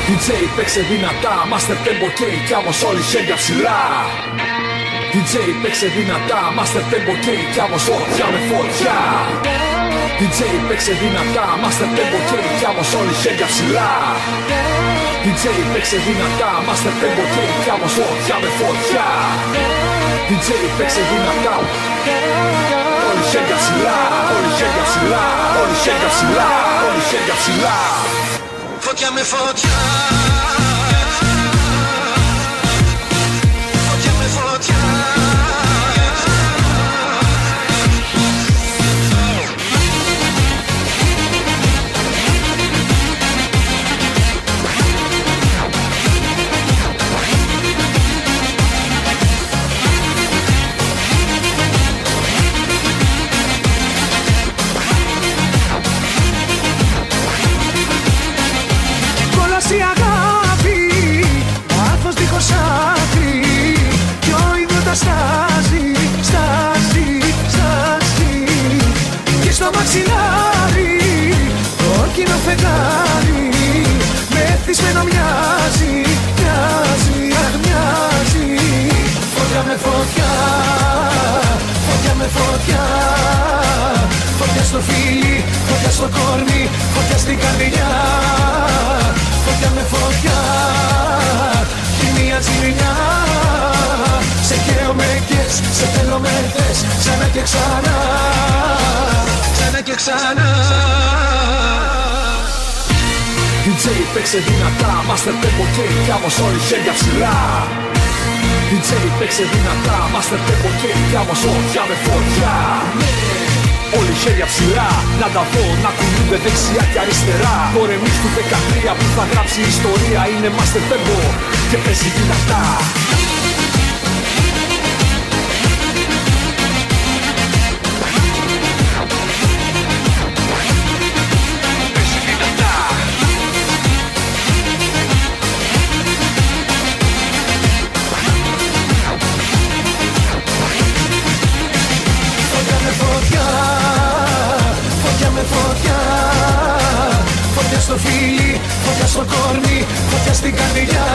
DJ παίξε δυνατά, master tempo και κι άμμος όλοι χέρια ψηλά. DJ παίξε δυνατά, master tempo και κι άμμος φωτιά με φωτιά. DJ παίξε δυνατά, master tempo και κι άμμος όλοι χέρια ψηλά. DJ παίξε δυνατά, master tempo και κι άμμος φωτιά με φωτιά. DJ παίξε δυνατά, όλοι χέρια ψηλά, όλοι χέρια ψηλά, όλοι χέρια ψηλά, όλοι χέρια ψηλά. Φωτιά με φωτιά, φωτιά με φωτιά. Η αγάπη, πάθος δίχως άκρη, κι ο ήλιος στάζει, στάζει, στάζει. Και στο μαξιλάρι, κόκκινο φεγγάρι, μεθυσμένο μοιάζει, μοιάζει, αχ μοιάζει. Φωτιά με φωτιά, φωτιά με φωτιά. Φωτιά στο φίλι, φωτιά στο κορμί, φωτιά στην καρδιά. Φωτιά με φωτιά, κι μία τσιρινιά. Σε καίω με κες, σε θέλω με θες, ξανά και ξανά, ξανά και ξανά. DJ παίξε δυνατά, master tempo και κι άμμος όλοι χέρια ψηλά. DJ παίξε δυνατά, master tempo και κι άμμος φωτιά με φωτιά. Όλοι χέρια ψηλά, να τα δω να κουνούνται δεξιά και αριστερά. Το ρεμίξ του 13 που θα γράψει ιστορία είναι master tempo και παίζει δυνατά. Παίζει δυνατά. Φωτιά με φωτιά, φωτιά με φωτιά. Φωτιά στο φίλι, φωτιά στο κορμί, φωτιά στην καρδιά.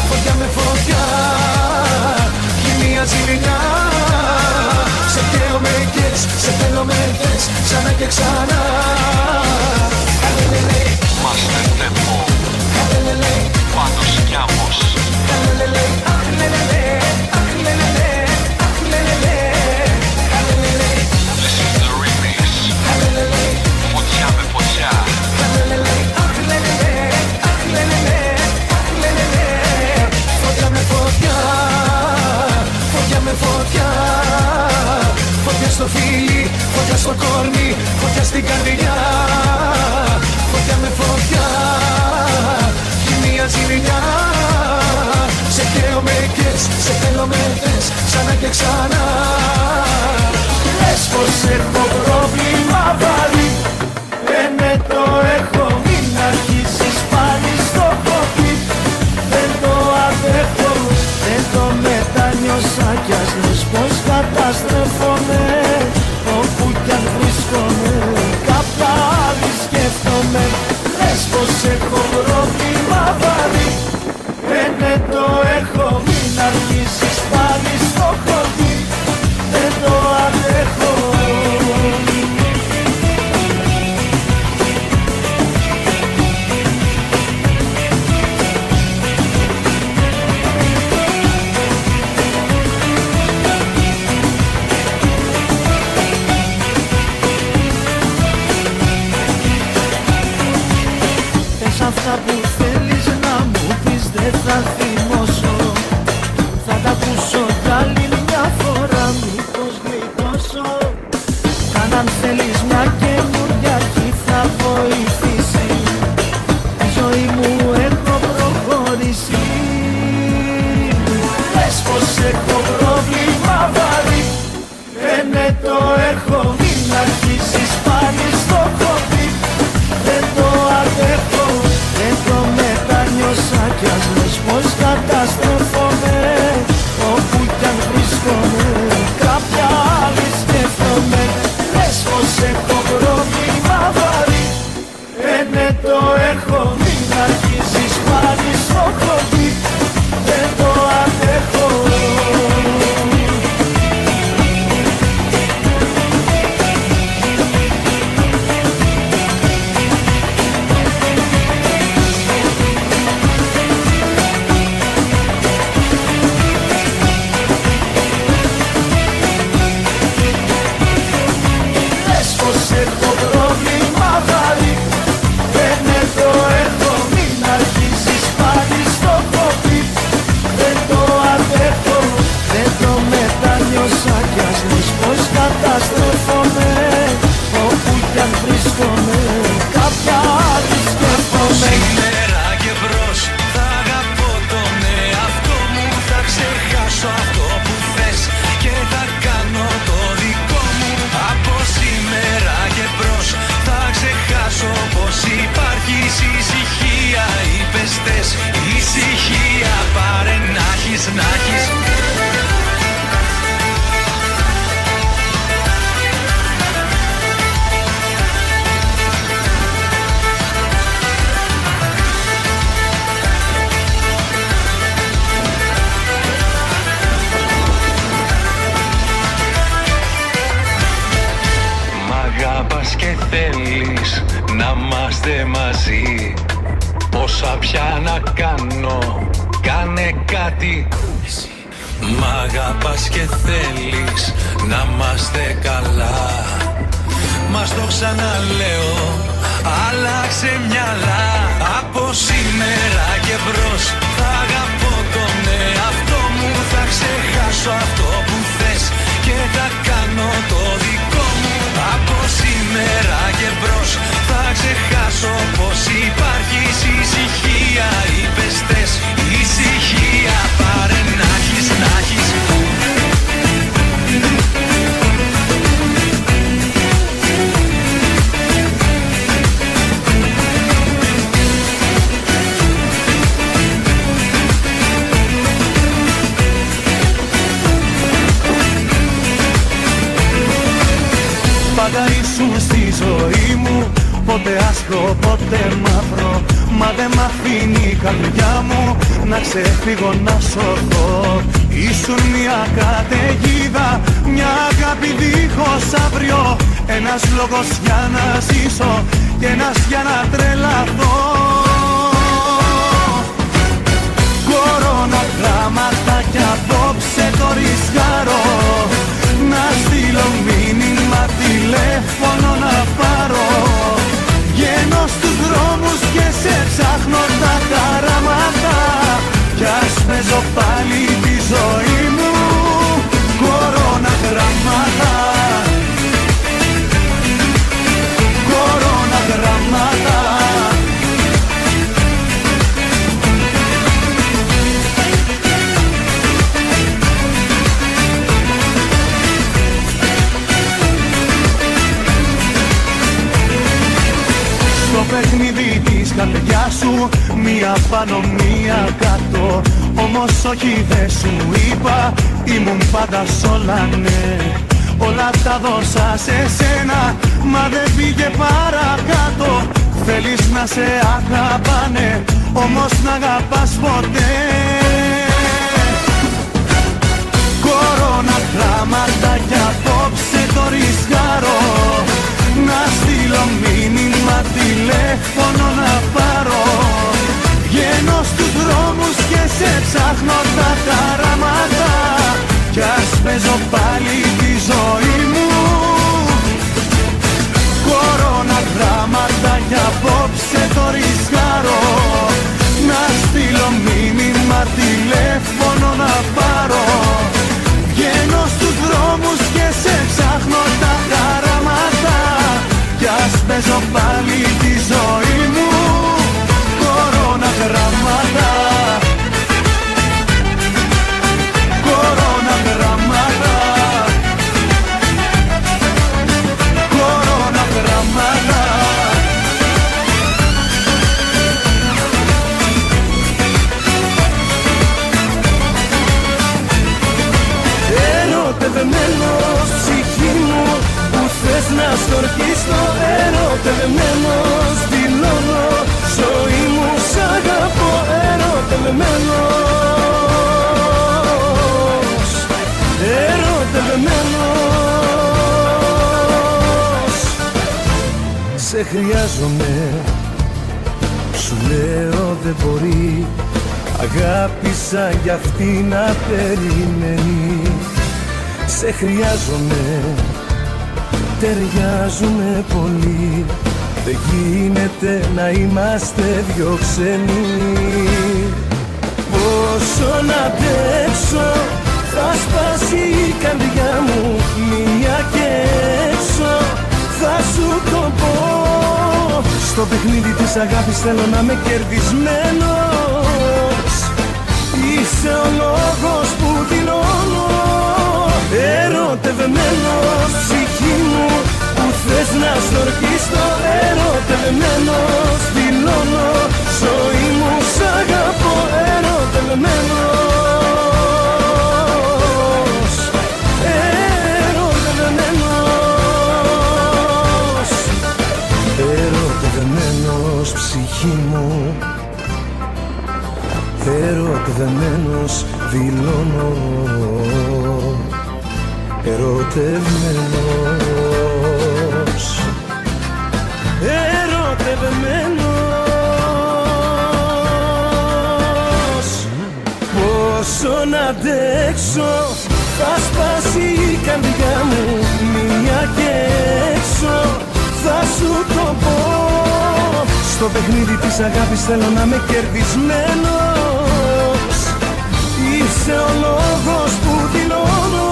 Φωτιά με φωτιά, κι μία τσιρινιά. Σε καίω με κες, σε θέλω με θες, ξανά και ξανά. Καλελελέ, Master Tempo, καλελελέ, Πάνος κι Άμμος. καλελελέ, αχ λελελέ, αχ λελελέ, αχ λελελέ. Καλελελέ, This is the remix, καλελελέ, Φωτιά με φωτιά. καλελελέ, αχ λελελέ, αχ λελελέ, αχ λελελέ. Φωτιά με φωτιά, φωτιά με φωτιά. Φωτιά στο φίλι, φωτιά στο κορμί, φωτιά στην καρδιά. Φωτιά με φωτιά, κι μία τσιρινιά. Σε καίω με κες, σε θέλω με θες, ξανά και ξανά. Λες πως έχω πρόβλημα βαρύ, ναι το έχω, μην αρχίσεις πάλι στο χωμί. Δεν το αντέχω, δεν το μετανιώσα κι ας λες πως καταστρέφομαι. Όπου κι αν βρίσκομαι, κάποια άλλη σκέφτομαι. Λες πως έχω πρόβλημα βαρύ, ναι το έχω, μην αρχίσεις πάλι στο χωμί. Δεν το αντέχω. Πες αυτά που θέλεις να μου πεις, δεν θα θυμώσω. Θα τα ακούσω κι άλλη μια φορά, μήπως γλιτώσω. Καν αν θέλεις μια καινούρια αρχή θα βοηθήσει. Τη ζωή μου έχω προχωρήσει. Πες πως έχω πρόβλημα βαρύ, ναι το έχω, μην αρχίσεις πάλι στο χωμί. Δεν το αντέχω, δεν το μετανιώσα κι ας λες πως πεστές. Ησυχία πάρε να έχεις, να έχεις. Αγαπάς και θέλεις να είμαστε μαζί. Πόσα πια να κάνω, κάνε κάτι. Μ' αγαπάς και θέλεις να είμαστε καλά. Μας το ξαναλέω, άλλαξε μυαλά. Από σήμερα και μπρος θα αγαπώ τον εαυτό μου. Θα ξεχάσω αυτό που θες και θα κάνω το δικό μου. Από σήμερα και μπρος θα ξεχάσω πως υπάρχεις. Ησυχία, είπες θες, ησυχία πάρε να έχεις, να έχεις. Πάντα ήσουν στη ζωή μου, πότε άσπρο, πότε μαύρο. Μα δεν μ' αφήνει η καρδιά μου να ξεφύγω, να σωθώ. Ήσουν μια καταιγίδα, μια αγάπη δίχως αύριο. Ένας λόγος για να ζήσω και ένας για να τρελαθώ. Κοροναγράμματα κι απόψε το ρισκάρω. Να στείλω μήνυμα, τηλέφωνο να πάρω. Βγαίνω στους δρόμους και σε ψάχνω τα χαράματα. Κι ας παίζω πάλι τη ζωή μου κοροναγράμματα. Κοροναγράμματα. Στο παιχνίδι της καρδιάς σου, μία πάνω μία κάτω. Όμως όχι δεν σου είπα, ήμουν πάντα σ' όλα ναι. Όλα τα δώσα σε σένα, μα δεν πήγε παρακάτω. Θέλεις να σε αγαπάνε, όμως να αγαπάς ποτέ. Κοροναγράμματα κι απόψε το ρισκάρω. Να στείλω μήνυμα, τηλέφωνο να πάρω. Βγαίνω στους δρόμους και σε ψάχνω τα χαράματα. Κι ας παίζω πάλι τη ζωή μου κοροναγράμματα κι απόψε το ρισκάρω. Να στείλω μήνυμα, τηλέφωνο να πάρω. Βγαίνω στους δρόμους και σε ψάχνω τα χαράματα. Κι ας παίζω πάλι τη ζωή μου κοροναγράμματα. Κοροναγράμματα. Κοροναγράμματα. Ερωτευμένος ψυχή μου, που θες να στορκιστώ. Ερωτευμένος δηλώνω, ζωή μου σ' αγαπώ. Ερωτευμένος, ερωτευμένος. Σε χρειάζομαι, σου λέω δεν μπορεί. Αγάπησα κι αυτή να περιμένει. Σε χρειάζομαι, ταιριάζουμε πολύ. Δεν γίνεται να είμαστε δυο ξένοι. Πόσο να αντέξω, θα σπάσει η καρδιά μου. Μία και έξω, θα σου το πω. Στο παιχνίδι της αγάπης θέλω να είμαι κερδισμένος. Είσαι ο λόγος που δηλώνω. Ερωτευμένος ψυχή μου, που θες να στορκιστώ. Ερωτευμένος δηλώνω, ζωή μου σ' Ερωτευμένος ψυχή μου, ερωτευμένος δηλώνω, ερωτευμένος, ερωτευμένος. Πόσο να αντέξω, θα σπάσει η καρδιά μου μία και έξω, θα σου το πω. Στο παιχνίδι της αγάπης θέλω να είμαι κερδισμένος. Είσαι ο λόγος που δηλώνω,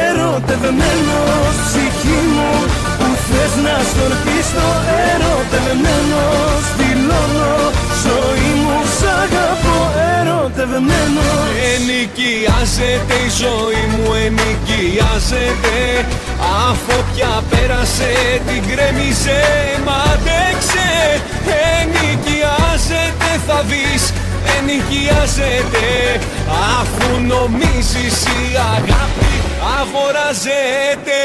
ερωτευμένος ψυχή μου, που θες να στορπίσω. Ερωτευμένος δηλώνω, ζωή μου σ' αγαπώ. Ερωτευμένος. Ενοικιάζεται η ζωή μου, ενοικιάζεται. Αφού πια πέρασε, την κρέμιζε, μ' άντεξε. Ενοικιάζεται, θα δεις, ενοικιάζεται. Αφού νομίζεις η αγάπη αγοράζεται.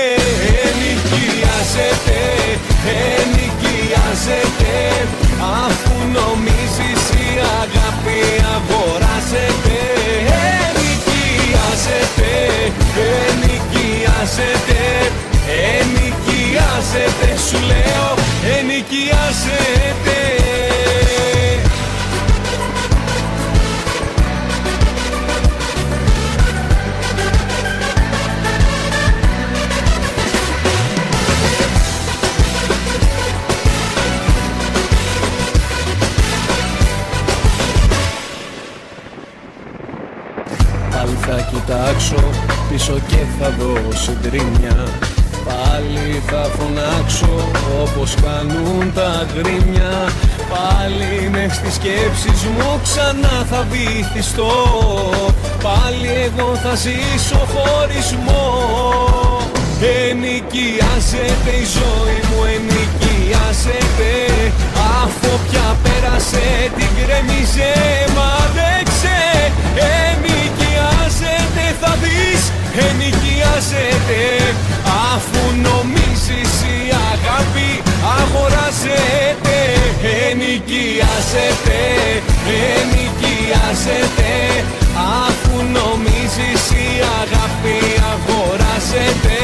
Ενοικιάζεται, ενοικιάζεται. Αφού νομίζεις η αγάπη αγοράζεται. Ενοικιάζεται, ενοικιάζεται. Ενοικιάζεται, σου λέω, ενοικιάζεται. Πάλι θα κοιτάξω πίσω και θα δω συντρίμμια. Πάλι θα φωνάξω όπως κάνουν τα γκρίμια. Πάλι μες στις σκέψεις μου ξανά θα βυθιστώ. Πάλι εγώ θα ζήσω χωρισμό. Ενοικιάζεται η ζωή μου, ενοικιάζεται. Αφού πια πέρασε, την γκρέμιζε, μ' άντεξε. Ενοικιάζεται, θα δεις, ενοικιάζεται. Αφού νομίζεις η αγάπη αγοράζεται. Ενοικιάζεται, ενοικιάζεται. Αφού νομίζεις η αγάπη αγοράζεται.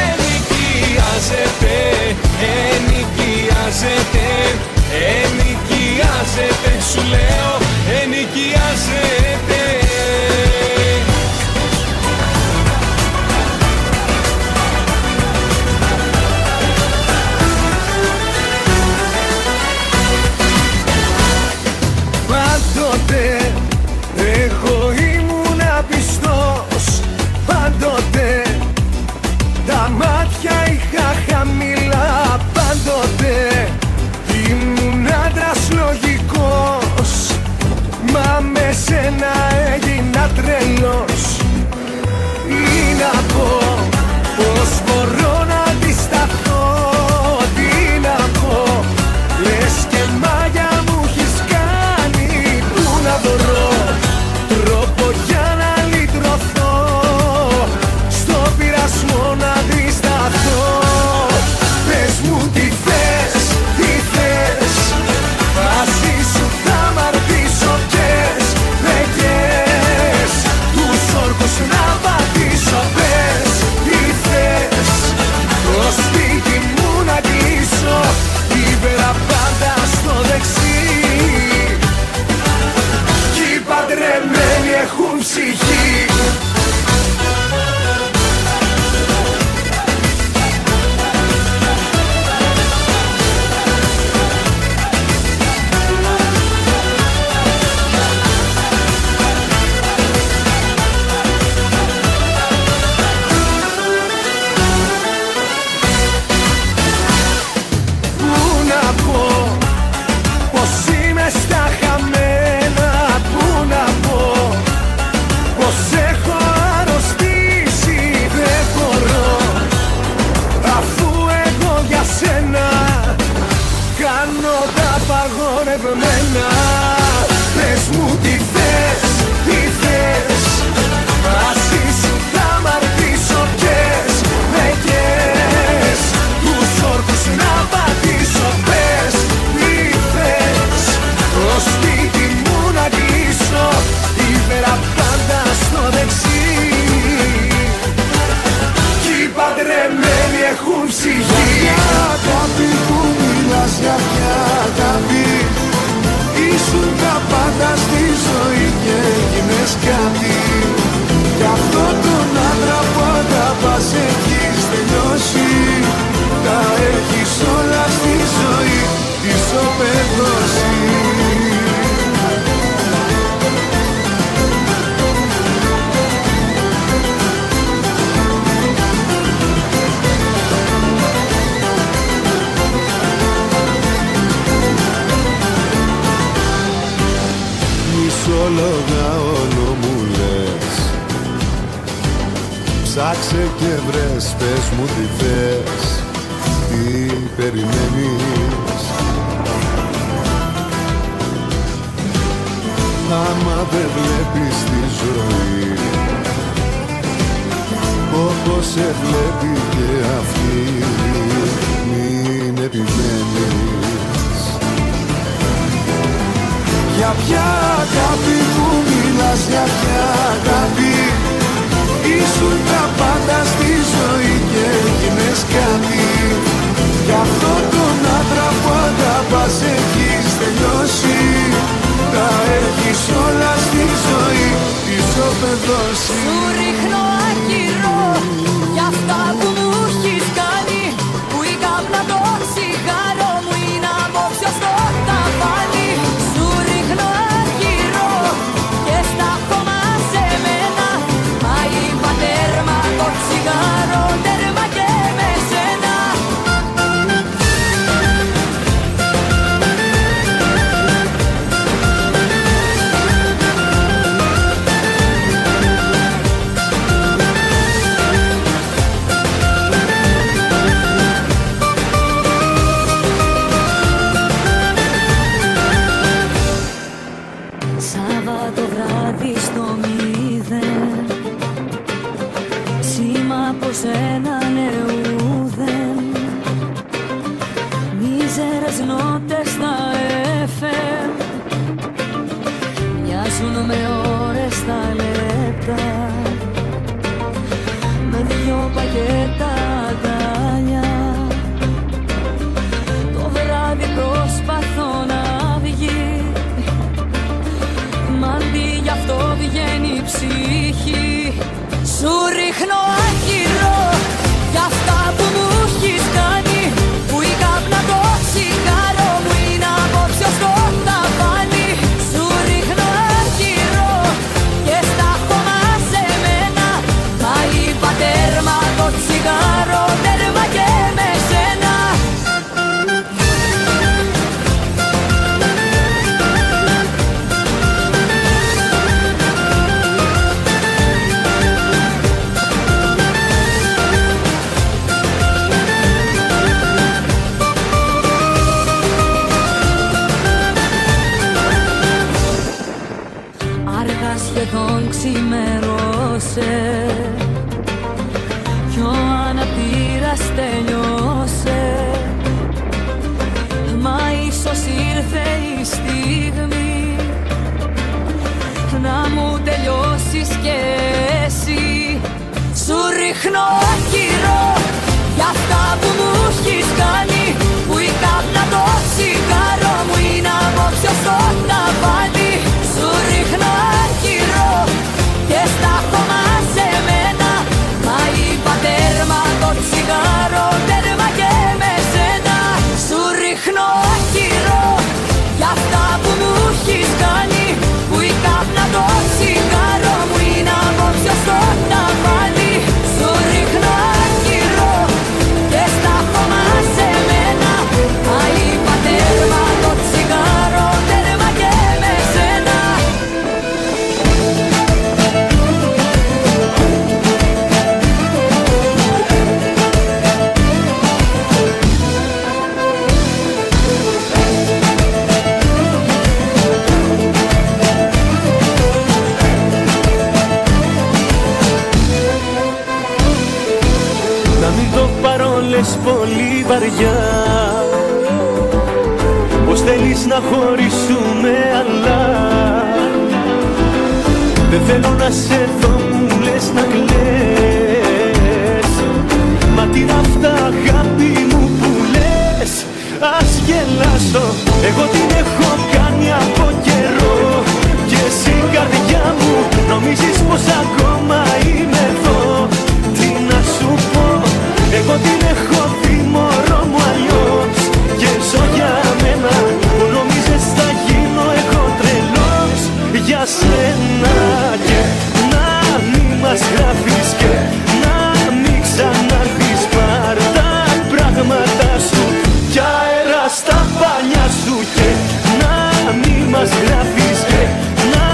Ενοικιάζεται, ενοικιάζεται. Ενοικιάζεται, σου λέω, ενοικιάζεται. Πάντοτε εγώ ήμουν απιστός. Πάντοτε τα μάτια είχα χαμηλά. Πάντοτε ήμουν άντρας λογικός. Μα με σένα έγινα τρελός. Ή να πω, πως μπορώ να αντισταθώ. Τι να πω, λες και μάγια μου έχεις κάνει. Πού να βρω τρόπο για να λυτρωθώ. Στο πειρασμό να αντισταθώ. Πες μου τι θες, τι θες. Μαζί σου θα μ' αρτήσω πες. Με κες τους όρκους να πατήσω. Πες τι θες. Το σπίτι μου να κλείσω. Η πάντα στο δεξί. Κι οι παντρεμένοι έχουν ψυχή. Απαγορευμένα. Πες μου τι θες, τι θες. Μαζί σου θα μ' αρτήσω πες. Με κες τους όρκους να πατήσω πες. ψυχολόγα όλο μου λες. Ψάξε και βρες, πες μου τι θες, τι περιμένεις. Άμα δεν βλέπεις τη ζωή όπως σε βλέπει και αυτή, μην επιμένεις. Για ποια αγάπη μου μιλάς, για ποια αγάπη? Ήσουν τα πάντα στη ζωή και έγινες κάτι. Γι' αυτό τον άντρα που αγαπάς έχεις τελειώσει. Τα έχεις όλα στη ζωή, ισοπεδώσει. Σου ρίχνω άκυρο για αυτά που μου έχεις κάνει, που η κάπνα το τσιγάρο μου είναι απόψε στο ταβάνι. Σου ρίχνω άκυρο και στα χώμα σε μένα, μα είπα τέρμα το τσιγάρο, τέρμα και με σένα. Σάββατο βράδυ στο μηδέν, σήμα από σένα νεούδεν, μίζερες νότες στα FM, μοιάζουν με ώρες τα λεπτά, με δυο πακέτα αγκάλια. Το βράδυ προσπαθώ να βγει, μ' αντί γι' αυτό βγαίνει η ψυχή. Σου ρίχνω άκυρο για αυτά που μου έχεις κάνει, που η κάπνα το τσιγάρο μου είναι απόψε στο ταβάνι. Σου ρίχνω άκυρο και στα χώμα σε μένα, μα είπα τέρμα το τσιγάρο, τέρμα και με σένα. Σχεδόν ξημερώσε κι ο αναπήρας τελειώσε, μα ίσως ήρθε η στιγμή να μου τελειώσεις κι εσύ. Σου ρίχνω άκυρο για αυτά που μου έχεις κάνει, που η κάπνα το τσιγάρο μου είναι απόψε στο ταβάνι. Σου ρίχνω άκυρο και στα χώμα σε μένα, μα είπα τέρμα το τσιγάρο, τέρμα και με σένα. Σου ρίχνω άκυρο για αυτά που μου έχεις κάνει, που η κάπνα το τσιγάρο μου είναι απόψε στο ταβάνι. Σου ρίχνω άκυρο και στα χώμα σε μένα, μα είπα τέρμα το τσιγάρο, τέρμα και με σένα. Να μην το πάρω λες πολύ βαριά, πως θέλεις να χωρίσουμε, αλλά δεν θέλω να σε δω, μου λες να κλαις. Μα τι είναι αυτά αγάπη μου που λες? Ας γελάσω, εγώ την έχω κάνει από καιρό, και εσύ καρδιά μου νομίζεις πως ακόμα είμαι εδώ. Τι να σου πω, εγώ την έχω δει μωρό μου αλλιώς, και ζω για μένα που νομίζεις θα γίνω εγώ τρελός για σένα. Και να μην μας γράφεις και να μην ξανάρθεις, πάρ' τα πράγματα σου κι αέρα στα πανιά σου. Και να μην μας γράφεις και να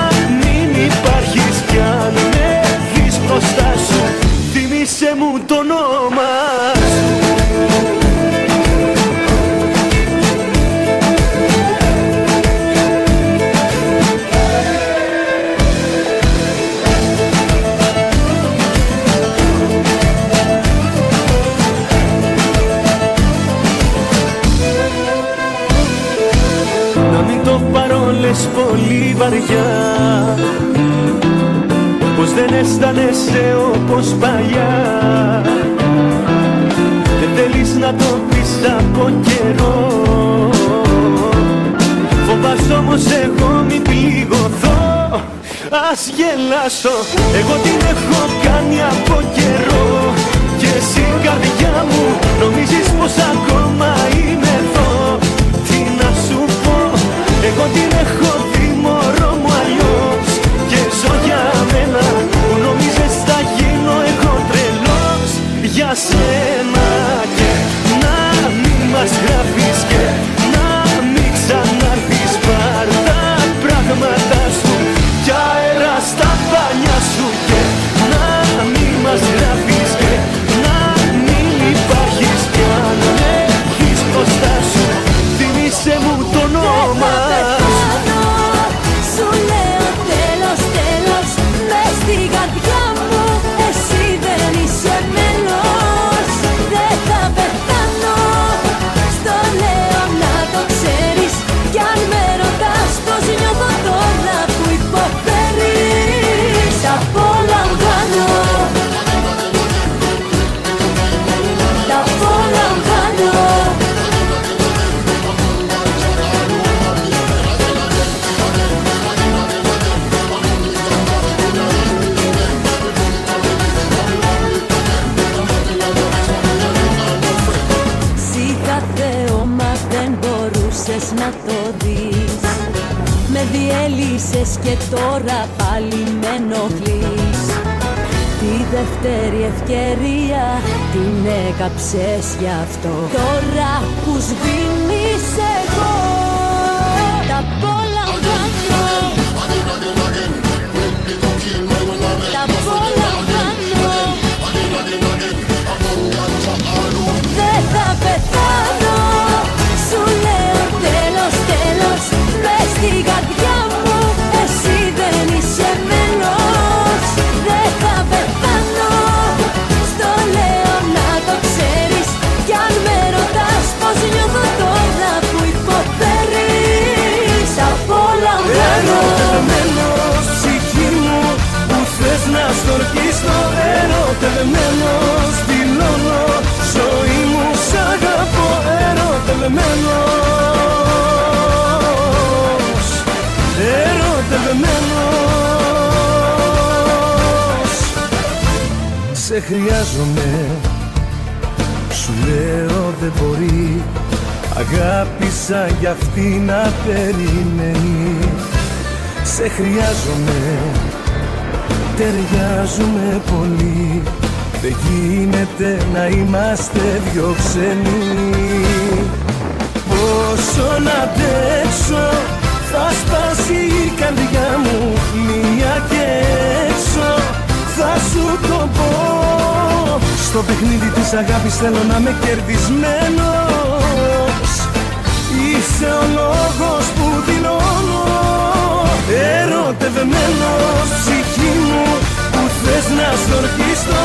το παρόλες πολύ βαριά, πως δεν αισθάνεσαι όπως παλιά. Δεν θέλεις να το πεις από καιρό, φοβάσαι όμως εγώ μην πληγωθώ. Ας γελάσω, εγώ την έχω κάνει από καιρό, και εσύ καρδιά μου νομίζεις πως ακόμα είμαι εδώ. Τι να σου πω, εγώ την έχω δει μωρό μου αλλιώς, και ζω για μένα που νομίζεις θα γίνω εγώ τρελός. Για σένα και να μην μας γράφεις και να μην ξανάρθεις, πάρ' τα πράγματα σου κι αέρα στα μπάνια σου, και να μην μας γράφεις και να μην υπάρχεις, κι αν έχεις μπροστά σου θυμίσαι μου το όνομα. Σου λέω τέλος, τέλος, μες στην καρδιά μου εσύ δεν είσαι μέλος. Δεν θα πεθάνω, στο λέω να το ξέρεις, κι αν με ρωτάς πως νιώθω τώρα που υποφέρεις, απολαμβάνω, τα απολαμβάνω. Σιγά θεώμα δεν μπορούσες να το δεις, με διέλυσες και τώρα πάλι με ενοχλείς. Τη δεύτερη ευκαιρία την έκαψες γι' αυτό, τώρα που σβήνεις εγώ τα απολαμβάνω, τα απολαμβάνω. Δεν θα πεθάνω, σου λέω τέλος, τέλος, μες στην καρδιά μου εσύ δεν είσαι μέλος. Δεν θα πεθάνω, στο λέω να το ξέρεις, κι αν με ρωτάς πως νιώθω τώρα που υποφέρεις, απολαμβάνω. Ερωτευμένος ψυχή μου που θες να στορκιστώ, ερωτευμένος δηλώνω ζωή μου σ' αγαπώ, ερωτευμένος, ερωτευμένος. Σε χρειάζομαι, σου λέω δεν μπορεί, αγάπησα κι αυτή να περιμένει. Σε χρειάζομαι, ταιριάζουμε πολύ, δεν γίνεται να είμαστε δυο ξένοι. Πόσο να αντέξω, θα σπάσει η καρδιά μου μία και έξω, θα σου το πω. Στο παιχνίδι της αγάπης θέλω να είμαι κερδισμένος, είσαι ο λόγος που δηλώνω, ερωτευμένος ψυχή μου που θες να στορκιστώ,